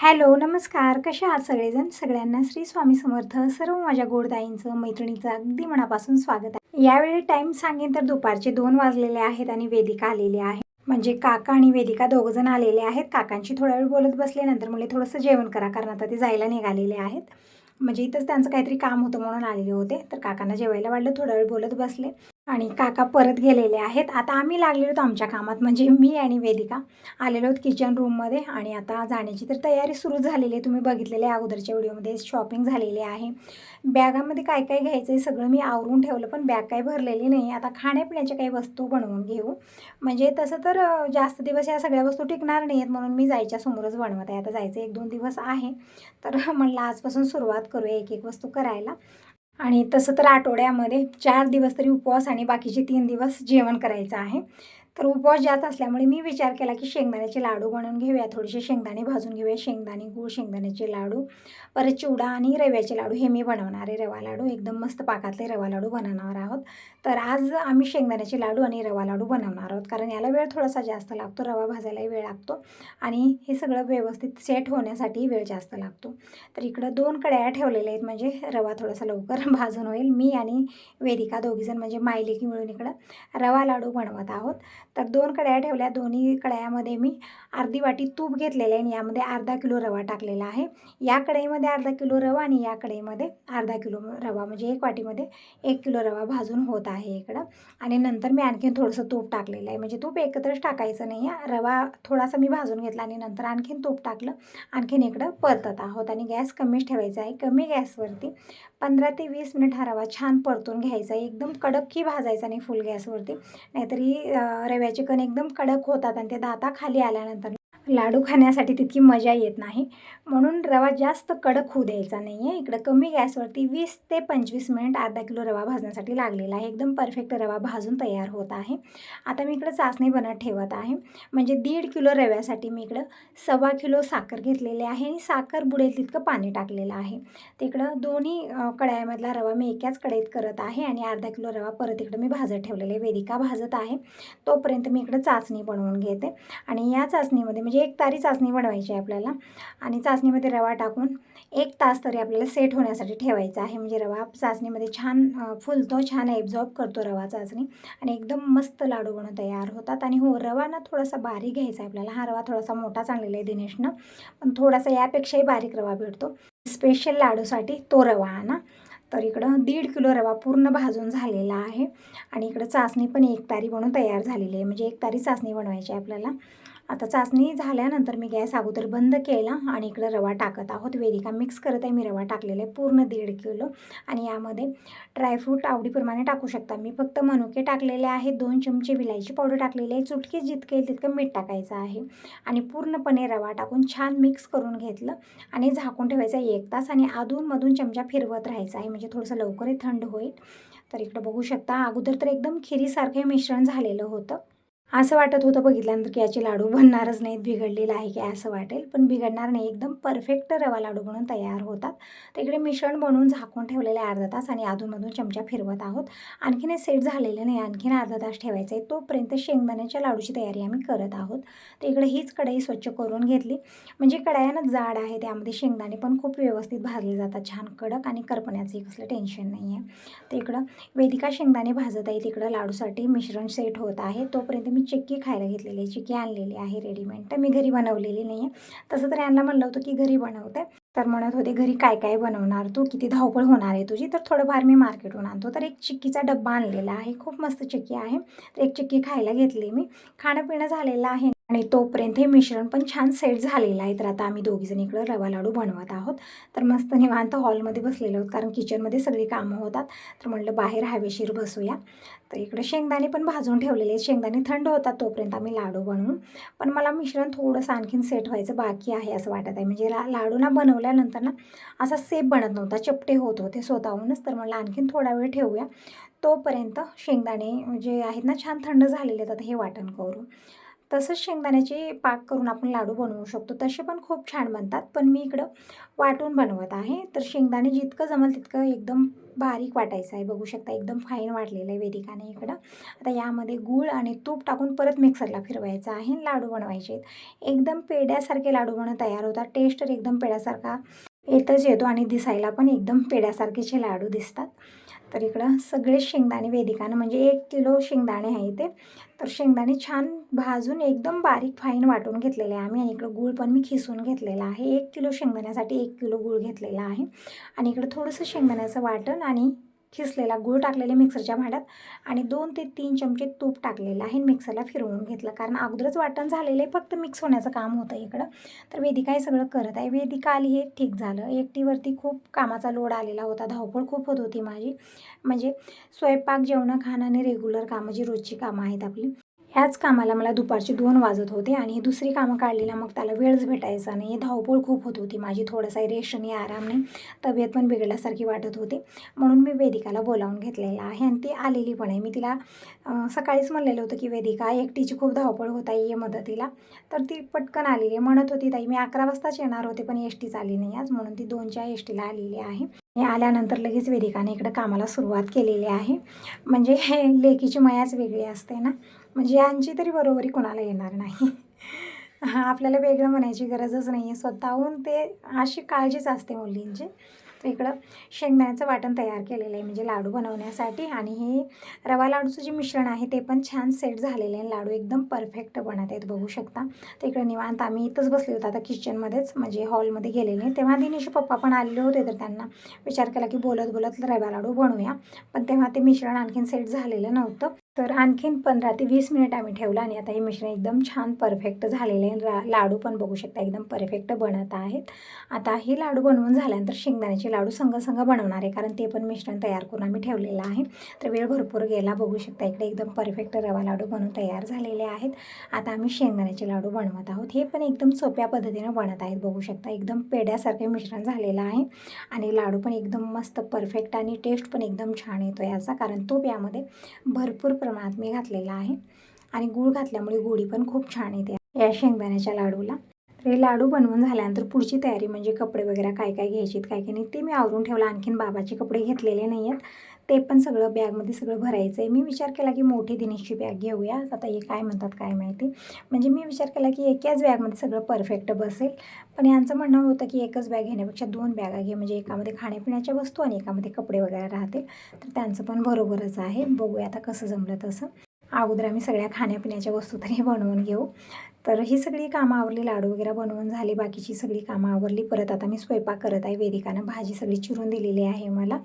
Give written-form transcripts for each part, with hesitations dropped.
Hello, नमस्कार. कशा आहात सगळेजण? सगळ्यांना श्री स्वामी समर्थ. सर्व माझ्या गोडताईंचं, मैत्रिणीचं अगदी मनापासून स्वागत आहे. यावेळी टाईम सांगेन तर दुपारचे 2 वाजलेले आहेत आणि वेदिका आलेली आहे. म्हणजे काका आणि वेदिका दोघंजण आलेले आहेत. काकांशी थोडा वेळ बोलत बसले. नंतर म्हणले थोडंसं जेवण करा, कारण आता ते जायला निघालेले आहेत. म्हणजे इथंच त्यांचं काहीतरी काम होतं म्हणून आलेले होते. तर काकांना जेवायला वाढलं, थोडा वेळ बोलत बसले आणि काका परत गेलेले आहेत. आता आम्ही लागलेलो आहोत आमच्या कामात, म्हणजे मी आणि वेदिका आलेलो आहोत किचन रूममध्ये आणि आता जाण्याची तर तयारी सुरू झालेली आहे. तुम्ही बघितलेले आहे अगोदरच्या व्हिडिओमध्ये. शॉपिंग झालेली आहे. बॅगामध्ये काय काय घ्यायचं आहे सगळं मी आवरून ठेवलं, पण बॅग काही भरलेली नाही. आता खाण्यापिण्याच्या काही वस्तू बनवून घेऊ. म्हणजे तसं तर जास्त दिवस या सगळ्या वस्तू टिकणार नाही आहेत, म्हणून मी जायच्या समोरच बनवत आहे. आता जायचं 1-2 दिवस आहे, तर म्हणलं आजपासून सुरुवात करूया एक-एक वस्तू करायला. आणि तसं तर आठवड्यामध्ये 4 दिवस तरी उपवास आणि बाकीचे 3 दिवस जेवण करायचं आहे. तर उपवास जास्त असल्यामुळे मी विचार केला की शेंगदाण्याचे लाडू बनवून घेऊया. थोडेसे शेंगदाणे भाजून घेऊया. शेंगदाणे, गूळ, शेंगदाण्याचे लाडू, परत चिवडा आणि रव्याचे लाडू हे मी बनवणार आहे. रवा लाडू एकदम मस्त पाकातले रवा लाडू बनवणार आहोत. तर आज आम्ही शेंगदाण्याचे लाडू आणि रवा लाडू बनवणार आहोत, कारण याला वेळ थोडासा जास्त लागतो. रवा भाजायलाही वेळ लागतो आणि हे सगळं व्यवस्थित सेट होण्यासाठी वेळ जास्त लागतो. तर इकडं 2 कढया ठेवलेल्या आहेत, म्हणजे रवा थोडासा लवकर भाजून होईल. मी आणि वेदिका दोघीजण म्हणजे मायलेकी मिळून इकडं रवा लाडू बनवत आहोत. तर 2 कढया ठेवल्या. दोन्ही कढयामध्ये मी अर्धी वाटी तूप घेतलेलं आहे आणि यामध्ये अर्धा किलो रवा टाकलेला आहे. या कढईमध्ये अर्धा किलो रवा आणि या कढईमध्ये अर्धा किलो रवा, म्हणजे 1 वाटीमध्ये 1 किलो रवा भाजून होत आहे इकडं. आणि नंतर मी आणखीन थोडंसं तूप टाकलेलं आहे, म्हणजे तूप एकत्रच टाकायचं नाही आहे. रवा थोडासा मी भाजून घेतला आणि नंतर आणखीन तूप टाकलं. आणखीन इकडं परतत आहोत आणि गॅस कमीच ठेवायचा आहे. कमी गॅसवरती 15 ते 20 मिनिट हा रवा छान परतून घ्यायचा आहे. एकदम कडकही भाजायचा नाही फुल गॅसवरती, नाहीतरी रव्याचे कण एकदम कडक होतात आणि ते दाताखाली आल्यानंतर लाडू खाण्यासाठी तितकी मजा येत नाही. म्हणून रवा जास्त कडक होऊ द्यायचा नाही आहे. इकडं कमी गॅसवरती 20 ते 25 मिनिट अर्धा किलो रवा भाजण्यासाठी लागलेला आहे. एकदम परफेक्ट रवा भाजून तयार होत आहे. आता मी इकडं चासणी बनत ठेवत आहे. म्हणजे 1.5 किलो रव्यासाठी मी इकडं 1.25 किलो साखर घेतलेली आहे आणि साखर बुडेल तितकं पाणी टाकलेलं आहे. तर इकडं दोन्ही कढयामधला रवा मी एकाच कढईत करत आहे आणि अर्धा किलो रवा परत इकडं मी भाजत ठेवलेले आहे. वेदिका भाजत आहे, तोपर्यंत मी इकडं चाचणी बनवून घेते. आणि या चाचणीमध्ये म्हणजे 1 तारी चाचणी बनवायची आहे आपल्याला आणि चाचणीमध्ये रवा टाकून 1 तास तरी आपल्याला सेट होण्यासाठी ठेवायचा आहे. म्हणजे रवा चाचणीमध्ये छान फुलतो, छान ॲब्झॉर्ब करतो रवा चाचणी आणि एकदम मस्त लाडू बनून तयार होतात. आणि हो, रवा ना थोडासा बारीक घ्यायचा आहे आपल्याला. हा रवा थोडासा मोठाच आणलेला आहे दिनेशनं, पण थोडासा यापेक्षाही बारीक रवा भेटतो स्पेशल लाडूसाठी, तो रवा आणा. तर इकडं 1.5 किलो रवा पूर्ण भाजून झालेला आहे आणि इकडं चाचणी पण 1 तारी बनवून तयार झालेली आहे. म्हणजे 1 तारी चाचणी बनवायची आहे आपल्याला. आता चाचणी झाल्यानंतर मी गॅस अगोदर बंद केला आणि इकडं रवा टाकत आहोत. वेदिका मिक्स करत आहे. मी रवा टाकलेला आहे पूर्ण 1.5 किलो आणि यामध्ये ड्रायफ्रूट आवडीप्रमाणे टाकू शकता. मी फक्त मनुके टाकलेले आहेत. 2 चमचे विलायची पावडर टाकलेली आहे. चुटकी जितके येईल तितकं मीठ टाकायचं आहे आणि पूर्णपणे रवा टाकून छान मिक्स करून घेतलं आणि झाकून ठेवायचं आहे 1 तास आणि अधूनमधून चमचा फिरवत राहायचं आहे, म्हणजे थोडंसं लवकरही थंड होईल. तर इकडं बघू शकता अगोदर तर एकदम खिरीसारखं मिश्रण झालेलं होतं. असं वाटत होतं बघितल्यानंतर की याचे लाडू बनणारच नाहीत, बिघडलेलं आहे की असं वाटेल, पण बिघडणार नाही. एकदम परफेक्ट रवा लाडू बनून तयार होतात. तर इकडे मिश्रण बनवून झाकून ठेवलेलं आहे अर्धा तास आणि अधूनमधून चमचा फिरवत आहोत. आणखीन हे सेट झालेलं नाही, आणखीन अर्धा तास ठेवायचं आहे. तोपर्यंत शेंगदाण्याच्या लाडूची तयारी आम्ही करत आहोत. तर इकडे हीच कढई स्वच्छ करून घेतली. म्हणजे कढया जाड आहे, त्यामध्ये शेंगदाणे पण खूप व्यवस्थित भाजले जातात, छान कडक, आणि करपण्याचंही कसलं टेन्शन नाही आहे. तर इकडं वेदिका शेंगदाणे भाजत आहे. तिकडं लाडूसाठी मिश्रण सेट होत आहे. तोपर्यंत मी चिक्की खायला घेतलेली आहे. चिक्की आणलेली आहे रेडीमेड, तर मी घरी बनवलेली नाही आहे. तसं तर यांना म्हणलं होतं की घरी बनवते, तर म्हणत होते घरी काय काय बनवणार तू, किती धावपळ होणार आहे तुझी, तर थोडंफार मी मार्केटहून आणतो. तर एक चिक्कीचा डब्बा आणलेला आहे, खूप मस्त चिक्की आहे. तर एक चिक्की खायला घेतली मी. खाणं पिणं झालेलं आहे आणि तोपर्यंत हे मिश्रण पण छान सेट झालेलं आहे. तर आता आम्ही दोघीजण इकडं रवा लाडू बनवत आहोत. तर मस्त निवांत हॉलमध्ये बसलेलो आहोत, कारण किचनमध्ये सगळी कामं होतात. तर म्हटलं बाहेर हवेशीर बसूया. तर इकडे शेंगदाणे पण भाजून ठेवलेले आहेत. शेंगदाणे थंड होतात तोपर्यंत आम्ही लाडू बनवू. पण मला मिश्रण थोडंसं आणखीन सेट व्हायचं बाकी आहे असं वाटत आहे. म्हणजे लाडूला बनवल्यानंतर ना असा सेप बनत नव्हता, चपटे होत होते स्वतःहूनच. तर मला आणखीन थोडा वेळ ठेवूया. तोपर्यंत शेंगदाणे जे आहेत ना छान थंड झालेले आहेत. आता हे वाटण करू. तसंच शेंगदाण्याचे पाक करून आपण लाडू बनवू शकतो, तसे पण खूप छान बनतात. पण मी इकडं वाटून बनवत आहे. तर शेंगदाणे जितकं जमेल तितकं एकदम बारीक वाटायचं आहे. बघू शकता एकदम फाईन वाटलेलं आहे वेदिकाने इकडं. आता यामध्ये गूळ आणि तूप टाकून परत मिक्सरला फिरवायचं आहे. लाडू बनवायचे आहेत. एकदम पेढ्यासारखे लाडू तयार होतात. टेस्ट तर एकदम पेढ्यासारखा येतच येतो आणि दिसायला पण एकदम पेढ्यासारखेचे लाडू दिसतात. तर इकडं सगळे शेंगदाणे वेदिकानं म्हणजे 1 किलो शेंगदाणे आहे ते. तर शेंगदाणे छान भाजून एकदम बारीक फाईन वाटून घेतलेले आहे आम्ही. आणि इकडं गूळ पण मी खिसून घेतलेला आहे. 1 किलो शेंगदाण्यासाठी 1 किलो गूळ घेतलेला आहे. आणि इकडं थोडंसं शेंगदाण्याचं वाटण आणि खिसलेला गूळ टाकलेले मिक्सरच्या भांड्यात आणि 2 ते 3 चमचे तूप टाकलेलं आहे. मिक्सरला फिरवून घेतलं, कारण अगोदरच वाटण झालेलं आहे, फक्त मिक्स होण्याचं काम होतं इकडं. तर वेदिका हे सगळं करत आहे. वेदिका आली हे ठीक झालं. एकटीवरती खूप कामाचा लोड आलेला होता, धावपळ खूप होत होती माझी. म्हणजे स्वयंपाक, जेवणं, खाणं आणि रेग्युलर कामं जी रोजची कामं आहेत आपली, ह्याच कामाला मला दुपारचे 2 वाजत होते आणि ही दुसरी कामं काढली ना, मग त्याला वेळच भेटायचा नाही. धावपळ खूप होत होती माझी. थोडासा रेस्ट आणि आराम नाही, तब्येत पण बिघडल्यासारखी वाटत होती. म्हणून मी वेदिकाला बोलावून घेतलेलं आहे आणि ती आलेली पण आहे. मी तिला सकाळीच म्हणलेलं होतं की वेदिका एकटीची खूप धावपळ होत आहे, ये मदतीला. तर ती पटकन आलेली आहे. म्हणत होती ताई मी 11 वाजताच येणार होते, पण एस टीच आली नाही आज, म्हणून ती 2च्या एस टीला आलेली आहे. हे आल्यानंतर लगेच वेदिकाने इकडं कामाला सुरुवात केलेली आहे. म्हणजे लेकीची मायाच वेगळी असते ना, म्हणजे यांची तरी बरोबरी कोणाला येणार नाही. हां, आपल्याला वेगळं म्हणायची गरजच नाही आहे. स्वतःहून ते अशी काळजीच असते मुलींची. तर इकडं शेंगदाण्याचं वाटण तयार केलेलं आहे म्हणजे लाडू बनवण्यासाठी. आणि हे रवा लाडूचं जे मिश्रण आहे ते पण छान सेट झालेलं आहे. लाडू एकदम परफेक्ट बनत आहेत, बघू शकता. तर इकडं निवांत आम्ही इथंच बसले होतो आता किचनमध्येच, म्हणजे हॉलमध्ये गेलेले नाही. तेव्हा दिनेशचे पप्पा पण आलेले होते, तर त्यांना विचार केला की बोलत बोलत रवा लाडू बनवूया. पण तेव्हा ते मिश्रण आणखीन सेट झालेलं नव्हतं. तर आणखीन 15 ते 20 मिनिट आम्ही ठेवलं आणि आता हे मिश्रण एकदम छान परफेक्ट झालेले आहे. लाडू पण बघू शकता एकदम परफेक्ट बनत आहेत. आता हे लाडू बनवून झाल्यानंतर शेंगदाण्याचे लाडू संग बनवणार आहे, कारण ते पण मिश्रण तयार करून आम्ही ठेवलेलं आहे. तर वेळ भरपूर गेला, बघू शकता इकडे एकदम परफेक्ट रवा लाडू बनवून तयार झालेले आहेत. आता आम्ही शेंगदाण्याचे लाडू बनवत आहोत. हे पण एकदम सोप्या पद्धतीनं बनत आहेत, बघू शकता एकदम पेढ्यासारखे मिश्रण झालेलं आहे. आणि लाडू पण एकदम मस्त परफेक्ट आणि टेस्ट पण एकदम छान येतो याचा, कारण तूप यामध्ये भरपूर प्रमाणात मी घातलेला आहे. आणि गूळ घातल्यामुळे गोडी पण खूप छान येते या शेंगदाण्याच्या लाडूला. तर हे लाडू बनवून झाल्यानंतर पुढची तयारी म्हणजे कपडे वगैरे काय काय घ्यायचे काय काय नाही ते मी आवरून ठेवलं. आणखीन बाबाचे कपडे घेतलेले नाही आहेत, ते पण सगळं बॅगमध्ये सगळं भरायचं आहे. मी विचार केला की मोठी दिनेशची बॅग घेऊया. आता हे काय म्हणतात काय माहिती. म्हणजे मी विचार केला की एकाच बॅगमध्ये सगळं परफेक्ट बसेल. पण यांचं म्हणणं होतं की एकच बॅग घेण्यापेक्षा 2 बॅगा घे, म्हणजे एकामध्ये खाण्यापिण्याच्या वस्तू आणि एकामध्ये कपडे वगैरे राहतील. तर त्यांचं पण बरोबरच आहे. बघूया आता कसं जमलं तसं. अगोदर आम्ही सगळ्या खाण्यापिण्याच्या वस्तू तरी बनवून घेऊ. तर ही सगळी कामं आवरली, लाडू वगैरे बनवून झाली, बाकीची सगळी कामं आवरली. परत आता मी स्वयंपाक करत आहे. वेदिकानं भाजी सगळी चिरून दिलेली आहे मला.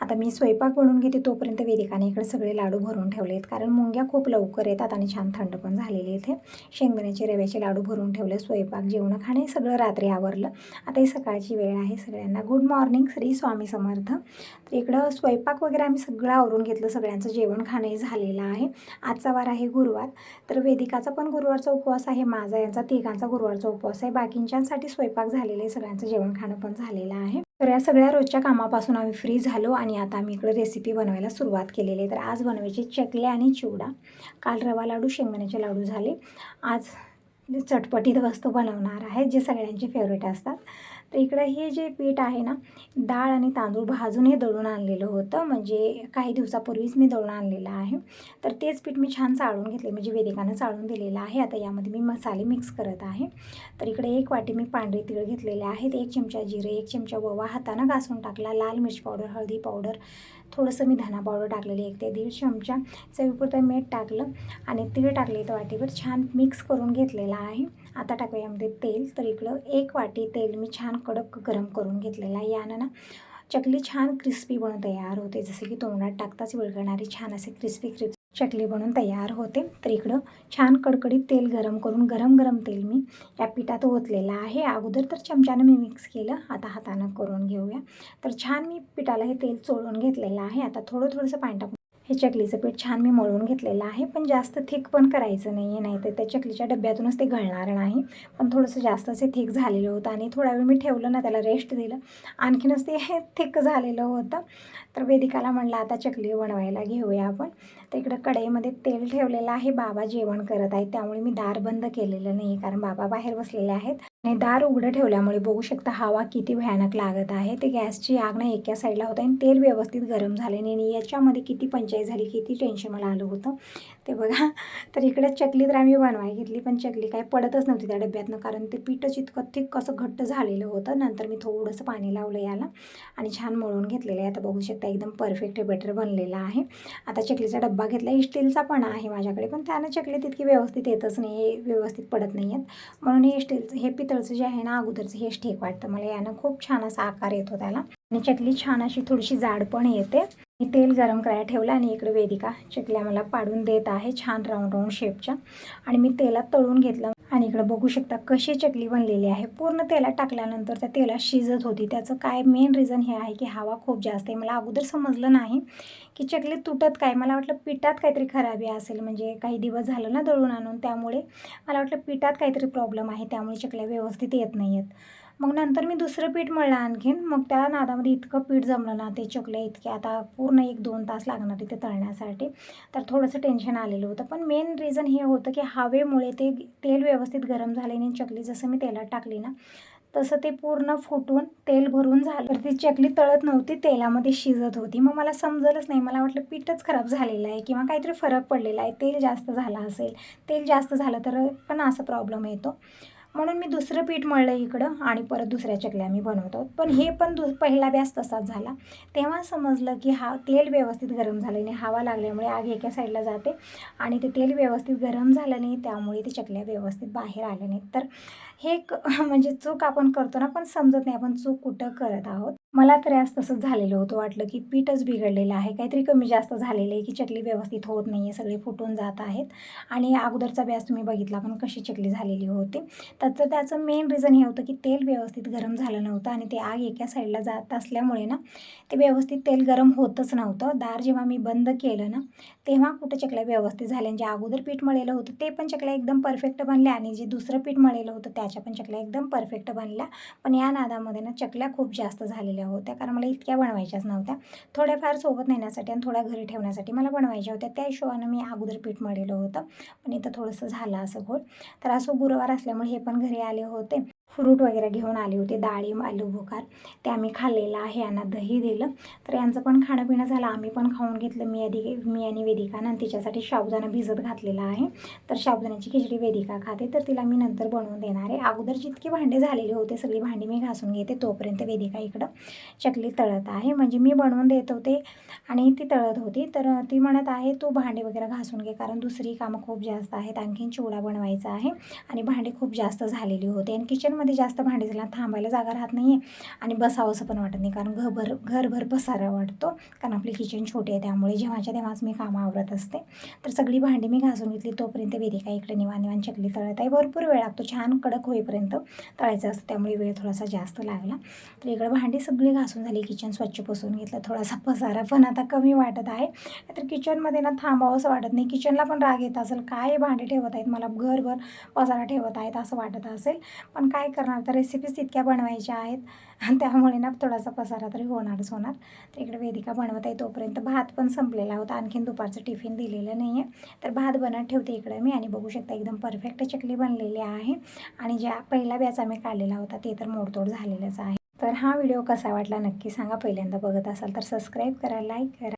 आता मी स्वयंपाक बनवून घेते, तोपर्यंत वेदिकाने इकडे सगळे लाडू भरून ठेवले आहेत, कारण मुंग्या खूप लवकर येतात आणि छान थंड पण झालेले इथे. शेंगदाण्याचे रव्याचे लाडू भरून ठेवले. स्वयंपाक, जेवण, खाणे सगळं रात्री आवरलं. आता ही सकाळची वेळ आहे. सगळ्यांना गुड मॉर्निंग, श्री स्वामी समर्थ. तर इकडं स्वयंपाक वगैरे आम्ही सगळं आवरून घेतलं. सगळ्यांचं जेवण खाणंही झालेलं आहे. आजचा वार आहे गुरुवार. तर वेदिकाचा पण गुरुवारचा उपवास आहे, माझा यांचा तिघांचा गुरुवारचा उपवास आहे. बाकींच्यांसाठी स्वयंपाक झालेले आहे, सगळ्यांचं जेवण खाणं पण झालेलं आहे. तर या सगळ्या रोजच्या कामापासून आम्ही फ्री झालो आणि आता आम्ही इकडे रेसिपी बनवायला सुरुवात केलेली आहे. तर आज बनवायची चकल्या आणि चिवडा. काल रवा लाडू, शेंगदाण्याचे लाडू झाले. आज चटपटीत वस्तू बनवणार आहे, जे सगळ्यांचे फेवरेट असतात. तर इकडं हे जे पीठ आहे ना, डाळ आणि तांदूळ भाजून हे दळून आणलेलं होतं, म्हणजे काही दिवसापूर्वीच मी दळून आणलेलं आहे. तर तेच पीठ मी छान चाळून घेतले, म्हणजे वेदिकानं चाळून दिलेलं आहे. आता यामध्ये मी मसाले मिक्स करत आहे. तर इकडे 1 वाटी मी पांढरे तीळ घेतलेले आहेत, 1 चमचा जिरे, 1 चमचा ओवा हातानं घासून टाकला, लाल मिरच पावडर, हळदी पावडर, थोडंसं मी धना पावडर टाकलेली 1 ते 1.5 चमचा, चवीपुरतं मीठ टाकलं आणि तीळ टाकले. तर वाटीवर छान मिक्स करून घेतलेला आहे. आता टाकूया यामध्ये तेल. तर इकडं 1 वाटी तेल मी छान कडक गरम करून घेतलेलं आहे. यानं ना चकली छान क्रिस्पी बनून तयार होते, जसे की तोंडात टाकताच विरघळणारी छान असे क्रिस्पी चकली बनून तयार होते. तर इकडं छान कडकडीत तेल गरम करून गरम तेल मी या पिठात ओतलेलं आहे. अगोदर तर चमच्यानं मी मिक्स केलं, आता हातानं करून घेऊया. तर छान मी पिठाला हे तेल चोळून घेतलेलं आहे. आता थोडंसं पाणी टाकून हे चकलीचं पीठ छान मी मळून घेतलेलं आहे, पण जास्त थिक पण करायचं नाही आहे, नाहीतर त्या चकलीच्या डब्यातूनच ते गळणार नाही. पण थोडंसं जास्तच हे थिक झालेलं होतं आणि थोडा वेळ मी ठेवलं ना, त्याला रेस्ट दिलं, आणखीनच ते हे थिक झालेलं होतं. तर वेदिकाला म्हणलं आता चकली बनवायला घेऊया आपण. तर इकडं कढईमध्ये तेल ठेवलेलं आहे. बाबा जेवण करत आहेत, त्यामुळे मी दार बंद केलेलं नाही, कारण बाबा बाहेर बसलेले आहेत आणि दार उघडं ठेवल्यामुळे बघू शकता हवा किती भयानक लागत आहे. ते गॅसची आग ना एका साईडला होतं आणि तेल व्यवस्थित गरम झाले नाही आणि याच्यामध्ये किती पंचायत झाली, किती टेन्शन मला आलं होतं ते बघा. तर इकडे चकली तर आम्ही बनवायला घेतली, पण चकली काय पडतच नव्हती त्या डब्यातनं, कारण ते पीठच इतकं थिक असं घट्ट झालेलं होतं. नंतर मी थोडंसं पाणी लावलं याला आणि छान मळून घेतलेलं आहे. आता बघू शकता एकदम परफेक्ट बेटर बनलेलं आहे. आता चकलीचा डब्बा घेतला, स्टीलचा पण आहे माझ्याकडे, पण त्यानं चकली तितकी व्यवस्थित येतच नाही, व्यवस्थित पडत नाही आहेत. म्हणून हे स्टीलचं, हे पितळचं जे आहे ना अगोदरचं, हेच ठीक वाटतं मला. यानं खूप छान असा आकार येतो त्याला आणि चकली छान अशी थोडीशी जाड पण येते. मी तेल गरम करायला ठेवलं आणि इकडे वेदिका चकल्या मला पाडून देत आहे छान राऊंड राऊंड शेपच्या, आणि मी तेलात तळून घेतलं. आणि इकडे बघू शकता कशी चकली बनलेली आहे. पूर्ण तेलात टाकल्यानंतर त्या तेलात शिजत होती. त्याचं काय मेन रिझन हे आहे की हवा खूप जास्त आहे. मला अगोदर समजलं नाही की चकली तुटत काय, मला वाटलं पिठात काहीतरी खराबी असेल, म्हणजे काही दिवस झालं ना दळून आणून, त्यामुळे मला वाटलं पिठात काहीतरी प्रॉब्लेम आहे, त्यामुळे चकल्या व्यवस्थित येत नाही आहेत. मग नंतर मी दुसरं पीठ मळलं आणखीन, मग त्या नादामध्ये इतकं पीठ जमलं ना, ते चकल्या इतके आता पूर्ण 1-2 तास लागणार तिथे तळण्यासाठी. तर थोडंसं टेन्शन आलेलं होतं, पण मेन रिझन हे होतं की हवेमुळे ते तेल व्यवस्थित गरम झाले आणि चकली जसं मी तेलात टाकली ना, तसं ते पूर्ण फुटून तेल भरून झालं. तर ती चकली तळत नव्हती, तेलामध्ये शिजत होती. मग मला समजलंच नाही, मला वाटलं पीठच खराब झालेलं आहे किंवा काहीतरी फरक पडलेला आहे, तेल जास्त झालं असेल. तेल जास्त झालं तर पण असा प्रॉब्लेम येतो. म्हणून मी दुसरं पीठ मळलं इकडं आणि परत दुसऱ्या चकल्या मी बनवतो. पण हे पण पहिला बॅच तसाच झाला. तेव्हा समजलं की तेल व्यवस्थित गरम झालं नाही, हवा लागल्यामुळे आग एका साईडला जाते आणि ते तेल व्यवस्थित गरम झालं नाही, त्यामुळे ते चकल्या व्यवस्थित बाहेर आल्या नाहीत. तर हे एक म्हणजे चूक आपण करतो ना, पण समजत नाही आपण चूक कुठं करत आहोत. मला तरी आज तसंच झालेलं होतं, वाटलं की पीठच बिघडलेलं आहे, काहीतरी कमी जास्त झालेलं आहे, की चकली व्यवस्थित होत नाही आहे, सगळे फुटून जात आहेत. आणि अगोदरचा बॅच तुम्ही बघितला पण कशी चकली झालेली होती. त्याचं मेन रिझन हे होतं की तेल व्यवस्थित गरम झालं नव्हतं आणि ते आग एका साईडला जात असल्यामुळे ना, ते व्यवस्थित तेल गरम होतच नव्हतं. दार जेव्हा मी बंद केलं ना, तेव्हा कुठे चकल्या व्यवस्थित झाल्या. जे अगोदर पीठ मळलेलं होतं ते पण चकल्या एकदम परफेक्ट बनल्या आणि जे दुसरं पीठ मळलेलं होतं त्याच्या पण चकल्या एकदम परफेक्ट बनल्या. पण या नादामध्ये ना चकल्या खूप जास्त झालेल्या होत्या, कारण मला इतक्या बनवायच्याच नव्हत्या. थोड्याफार सोबत नेण्यासाठी आणि थोड्या घरी ठेवण्यासाठी मला बनवायच्या होत्या. त्या हिशोबानं मी अगोदर पीठ मळलेलं होतं, पण इथं थोडंसं झालं असं घोळ. तर असं गुरुवार असल्यामुळे हे पण घरी आले होते. फ्रूट वगैरे घेऊन आले होते, डाळिंब, आलू बुखार, ते आम्ही खाल्लेलं आहे. यांना दही दिलं, तर यांचं पण खाणंपिणं झालं, आम्ही पण खाऊन घेतलं. मी आणि वेदिकानं तिच्यासाठी साबुदाणा भिजत घातलेला आहे. तर साबुदाण्याची खिचडी वेदिका खाते, तर तिला मी नंतर बनवून देणार आहे. अगोदर जितके भांडे झालेले होते सगळी भांडी मी घासून घेते, तोपर्यंत वेदिका इकडं चकली तळत आहे. म्हणजे मी बनवून देत होते आणि ती तळत होती. तर ती म्हणत आहे तू भांडे वगैरे घासून घे, कारण दुसरी कामं खूप जास्त आहेत, आणखीन चिवडा बनवायचा आहे आणि भांडी खूप जास्त झालेली होते आणि किचनमध्ये जास्त भांडी झाल्यानं थांबायला जागा राहत नाही आहे आणि बसावंसं पण वाटत नाही, कारण घरभर पसारा वाटतो, कारण आपली किचन छोटी आहे, त्यामुळे जेव्हाच्या तेव्हाच मी कामं आवरत असते. तर सगळी भांडी मी घासून घेतली, तोपर्यंत वेदिका इकडे निवांत चकली तळत आहे. भरपूर वेळ लागतो, छान कडक होईपर्यंत तळायचं असतं, त्यामुळे वेळ थोडासा जास्त लागला. तर इकडं भांडी सगळी घासून झाली, किचन स्वच्छ पुसून घेतलं, थोडासा पसारा पण आता कमी वाटत आहे. तर किचनमध्ये ना थांबावंसं वाटत नाही, किचनला पण राग येत असेल, काय भांडे ठेवत आहेत, मला घरभर पसारा ठेवत आहेत असं वाटत असेल, पण काय करणार, तर रेसिपीज तितक्या बनवायच्या आहेत, त्यामुळे ना थोडासा पसारा तरी होणारच होणार. तर इकडे वेदिका बनवत आहे, तोपर्यंत भात पण संपलेला होता, आणखीन दुपारचं टिफिन दिलेलं नाही आहे. तर भात बनत ठेवते इकडे मी आणि बघू शकता एकदम परफेक्ट चकली बनलेली आहे आणि ज्या पहिला बॅच आम्ही काढलेला होता ते तर मोडतोड झालेलंच आहे. तर हा व्हिडिओ कसा वाटला नक्की सांगा. पहिल्यांदा बघत असाल तर सबस्क्राईब करा, लाईक करा.